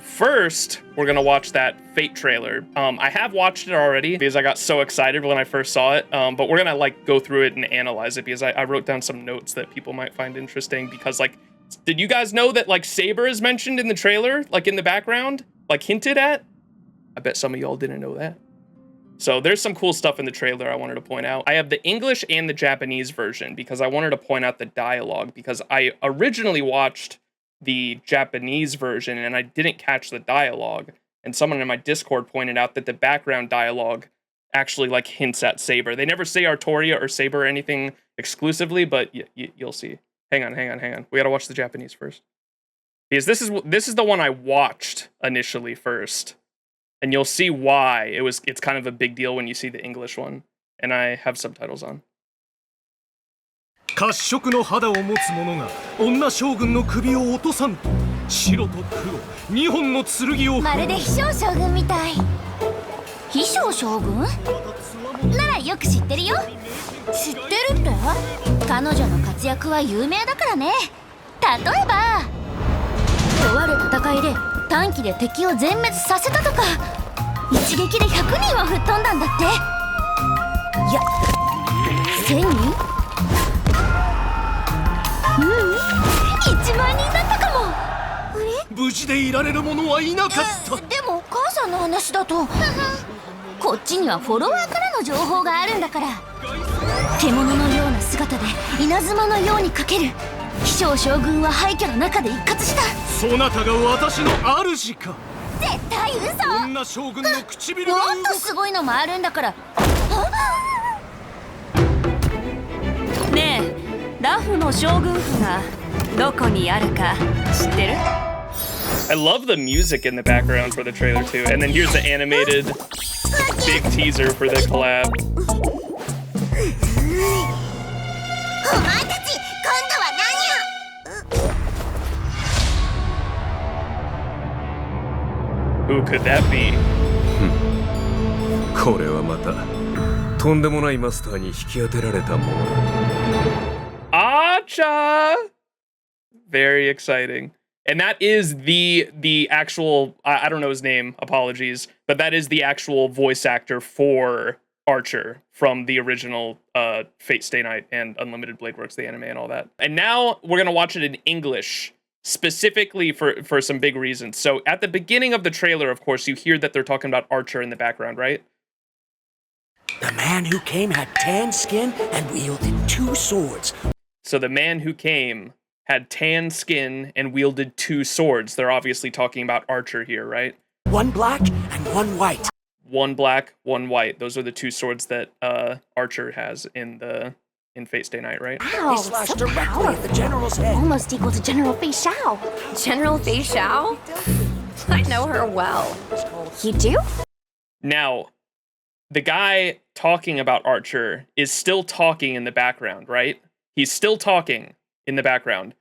First, we're gonna watch that Fate trailer. I have watched it already because I got so excited when I first saw it, but we're gonna like go through it and analyze it because I wrote down some notes that people might find interesting because like, did you guys know that like Saber is mentioned in the trailer, like in the background, like hinted at? I bet some of y'all didn't know that. So there's some cool stuff in the trailer I wanted to point out. I have the English and the Japanese version because I wanted to point out the dialogue because I originally watched the Japanese version and I didn't catch the dialogue. And someone in my Discord pointed out that the background dialogue actually like hints at Saber. They never say Artoria or Saber or anything exclusively, but you'll see. Hang on. We gotta watch the Japanese first. Because this is the one I watched initially first. And you'll see why it's kind of a big deal when you see the English one. And I have subtitles on. 褐色の肌を持つ者が女将軍の首を落とさんと白と黒2本の剣をまるで秘書将軍みたい。秘書将軍？ならよく知ってるよ。知ってるって？彼女の活躍は有名だからね。例えばとある戦いで短期で敵を全滅させたとか、一撃で100人は吹っ飛んだんだって。いや、1000人？1万人だったかも。あれ？無事でいられる者はいなかった。でもお母さんの話だとこっちにはフォロワーからの情報があるんだから。獣のような姿で稲妻のようにかける秘書将軍は廃墟の中で一括した。そなたが私の主か。絶対嘘。女将軍の唇がもっとすごいのもあるんだから。ねえ、ラフの将軍府がどこにあるか知ってる？ I love the music in the background for the trailer too. And then here's the animated big teaser for the collab. お前たち今度は何を？ Who could that be? これはまたとんでもないマスターに引き当てられたものだ。Acha! Very exciting. And that is the actual, I don't know his name, apologies, but that is the actual voice actor for Archer from the original Fate Stay Night and Unlimited Blade Works, the anime and all that. And now we're going to watch it in English, specifically for some big reasons. So at the beginning of the trailer, of course, you hear that they're talking about Archer in the background, right? The man who came had tan skin and wielded 2 swords. So the man who came had tan skin and wielded 2 swords. They're obviously talking about Archer here, right? 1 black and 1 white. 1 black, 1 white. Those are the 2 swords that Archer has in Fate Stay Night, right? Wow, They slashed so directly at the general's head. Almost equal to General Fei Shao. General Fei Shao? I know her well. You do? Now, the guy talking about Archer is still talking in the background, right? He's still talking in the background.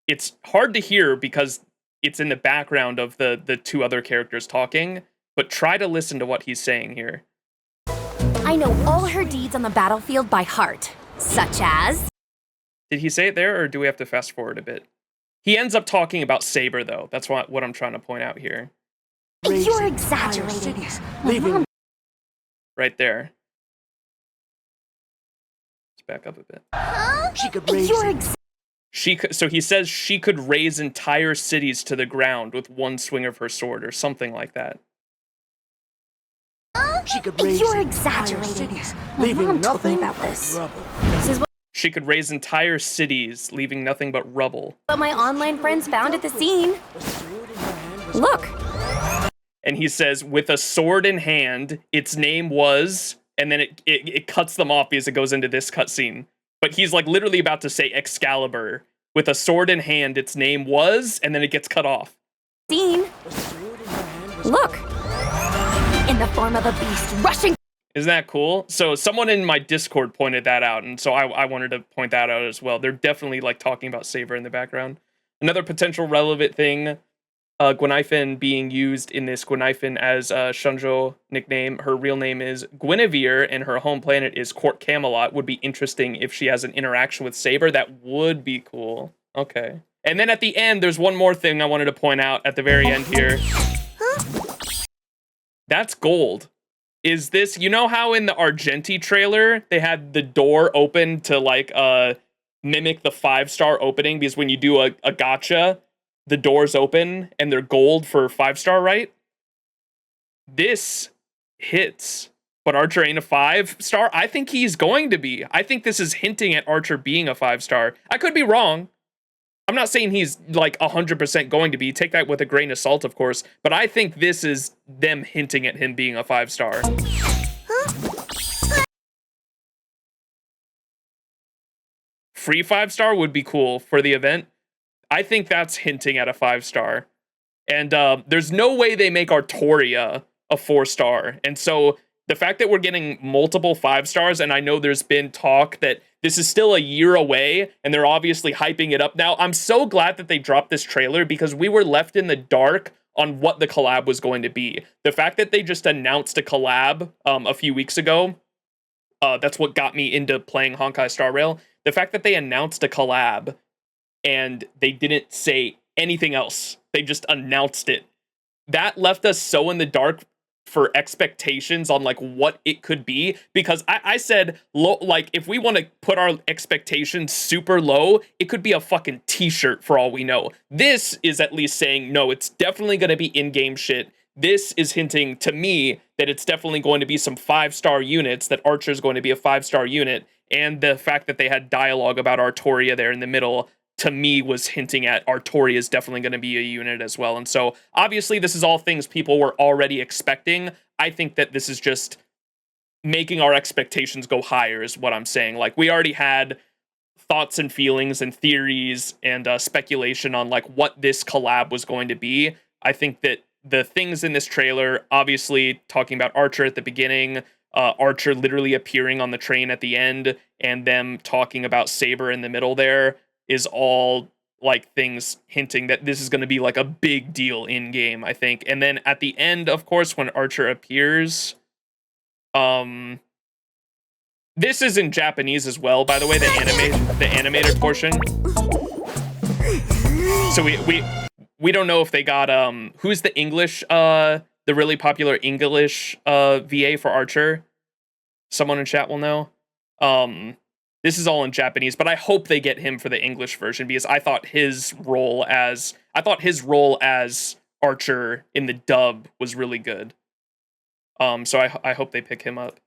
It's hard to hear because it's in the background of the 2 other characters talking, but try to listen to what he's saying here. I know all her deeds on the battlefield by heart, such as... Did he say it there, or do we have to fast forward a bit? He ends up talking about Saber, though. That's what I'm trying to point out here. You're exaggerating. Leaving Right there. Let's back up a bit. she could raise So he says she could raise entire cities to the ground with 1 swing of her sword, or something like that. She could raise You're exaggerating. cities, My leaving mom told me nothing about but this. rubble. She could raise entire cities, leaving nothing but rubble. What my online friends found at the scene. Look. And he says, with a sword in hand, its name was... And then it cuts them off because it goes into this cutscene. But he's like literally about to say Excalibur. With a sword in hand, its name was... And then it gets cut off. Scene. Look. In the form of a beast rushing... Isn't that cool? So someone in my Discord pointed that out, and so I wanted to point that out as well. They're definitely like talking about Saber in the background. Another potential relevant thing, Gwenaifen being used in this. Gwenaifen as Shunjo nickname. Her real name is Guinevere, and her home planet is Court Camelot. Would be interesting if she has an interaction with Saber. That would be cool. Okay. And then at the end, there's one more thing I wanted to point out at the very end here. That's gold. Is this, you know how in the Argenti trailer, they had the door open to like mimic the 5-star opening? Because when you do a gacha, the doors open and they're gold for 5-star, right? This hits, but Archer ain't a 5-star. I think he's going to be. I think this is hinting at Archer being a 5-star. I could be wrong. I'm not saying he's like 100% going to be. Take that with a grain of salt, of course. But I think this is them hinting at him being a 5-star. Free 5-star would be cool for the event. I think that's hinting at a 5-star. And there's no way they make Artoria a 4-star. And so the fact that we're getting multiple 5-stars, and I know there's been talk that this is still a year away, and they're obviously hyping it up now. I'm so glad that they dropped this trailer because we were left in the dark on what the collab was going to be. The fact that they just announced a collab a few weeks ago, that's what got me into playing Honkai Star Rail. The fact that they announced a collab and they didn't say anything else, they just announced it. That left us so in the dark for expectations on like what it could be, because I said low, like if we want to put our expectations super low, it could be a fucking t-shirt for all we know. This is at least saying no, it's definitely going to be in-game shit. This is hinting to me that it's definitely going to be some 5-star units, that Archer's going to be a 5-star unit, and the fact that they had dialogue about Artoria there in the middle, to me, was hinting at Artoria is definitely going to be a unit as well. And so, obviously, this is all things people were already expecting. I think that this is just making our expectations go higher is what I'm saying. Like, we already had thoughts and feelings and theories and speculation on, like, what this collab was going to be. I think that the things in this trailer, obviously, talking about Archer at the beginning, Archer literally appearing on the train at the end, and them talking about Saber in the middle there, is all like things hinting that this is going to be like a big deal in game, I think. And then at the end, of course, when Archer appears, this is in Japanese as well, by the way, the animated portion. So we don't know if they got who's the English the really popular English VA for Archer. Someone in chat will know. This is all in Japanese, but I hope they get him for the English version, because I thought his role as Archer in the dub was really good. So I hope they pick him up.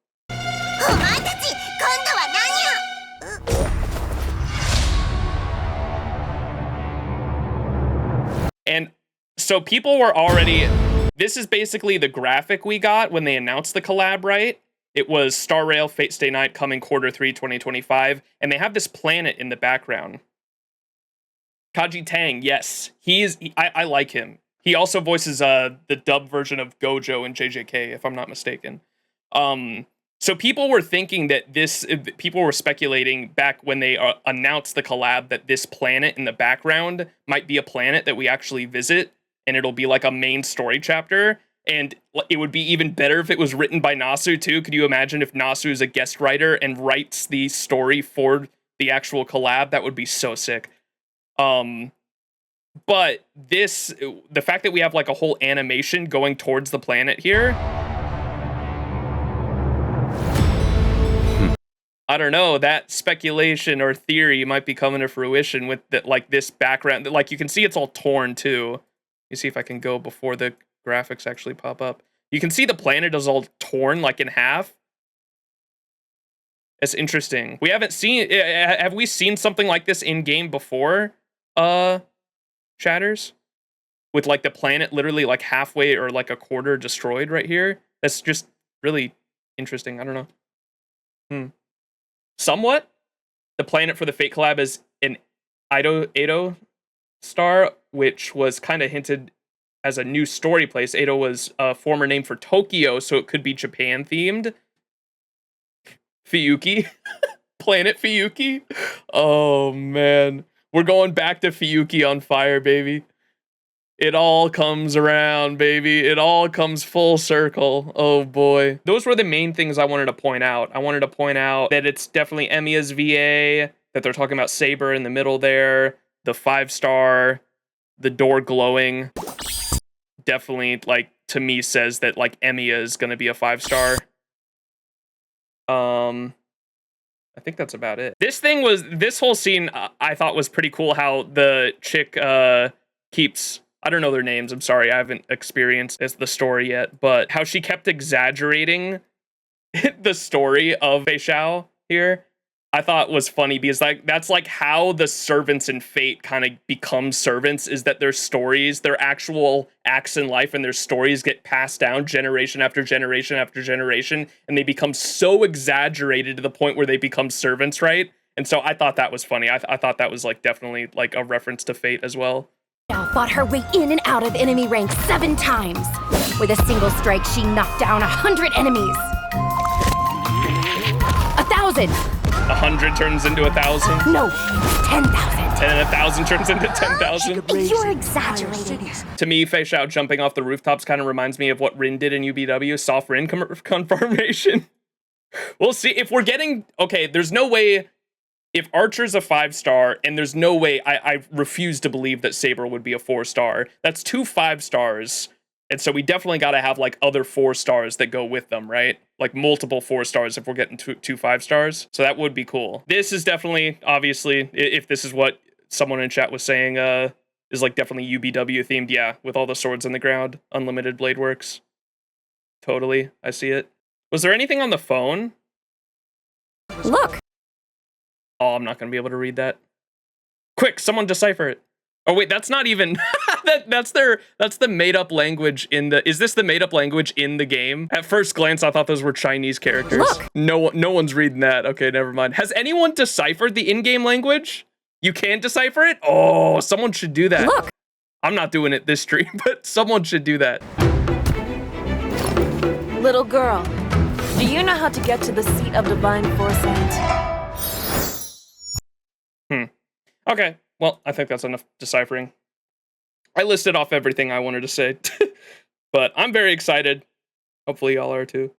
And so people were already, this is basically the graphic we got when they announced the collab, right? It was Star Rail, Fate Stay Night coming Q3 2025, and they have this planet in the background. Kaji Tang, yes, I like him. He also voices the dub version of Gojo in JJK, if I'm not mistaken. So people were thinking that people were speculating back when they announced the collab that this planet in the background might be a planet that we actually visit, and it'll be like a main story chapter. And it would be even better if it was written by Nasu, too. Could you imagine if Nasu is a guest writer and writes the story for the actual collab? That would be so sick. But the fact that we have like a whole animation going towards the planet here, I don't know, that speculation or theory might be coming to fruition with this background. Like, you can see it's all torn, too. You see if I can go before the graphics actually pop up. You can see the planet is all torn like in half. It's interesting. We haven't seen, have we seen something like this in game before, Chatters? With like the planet literally like halfway or like a quarter destroyed right here? That's just really interesting. I don't know. Somewhat. The planet for the Fate collab is an Edo star, which was kind of hinted as a new story place. Edo was a former name for Tokyo, so it could be Japan themed. Fiyuki. Planet Fiyuki. Oh man. We're going back to Fiyuki on fire, baby. It all comes around, baby. It all comes full circle. Oh boy. Those were the main things I wanted to point out. I wanted to point out that it's definitely Emiya's VA, that they're talking about Saber in the middle there, the 5-star, the door glowing. Definitely, like, to me says that, like, Emiya is going to be a 5-star. I think that's about it. This whole scene I thought was pretty cool, how the chick keeps, I don't know their names, I'm sorry, I haven't experienced the story yet, but how she kept exaggerating the story of Fei Xiao here, I thought was funny, because like that's like how the servants in Fate kind of become servants, is that their stories, their actual acts in life and their stories get passed down generation after generation after generation, and they become so exaggerated to the point where they become servants, right? And so I thought that was funny. I thought that was like definitely like a reference to Fate as well. Xiao fought her way in and out of enemy ranks 7 times. With a single strike, she knocked down 100 enemies. 1,000. 100 turns into 1,000. No, 10,000. And 1,000 turns into 10,000. You're exaggerating. To me, Fei Xiao jumping off the rooftops kind of reminds me of what Rin did in UBW, soft Rin confirmation. We'll see if we're getting, okay, there's no way, if Archer's a 5-star, and there's no way, I refuse to believe that Saber would be a 4-star. That's 2 5-stars. And so we definitely got to have like other 4-stars that go with them, right? Like multiple 4-stars if we're getting two 5-stars. So that would be cool. This is definitely, obviously, if this is what someone in chat was saying, is like definitely UBW themed. Yeah, with all the swords in the ground, unlimited blade works. Totally, I see it. Was there anything on the phone? Look. Oh, I'm not going to be able to read that. Quick, someone decipher it. Oh wait, that's not even that's the made-up language in the, is this the made-up language in the game? At first glance, I thought those were Chinese characters. Look. No one's reading that. Okay, never mind. Has anyone deciphered the in-game language? You can decipher it? Oh, someone should do that. Look. I'm not doing it this stream, but someone should do that. Little girl, do you know how to get to the seat of divine foresight? Okay, well, I think that's enough deciphering. I listed off everything I wanted to say, but I'm very excited. Hopefully y'all are too.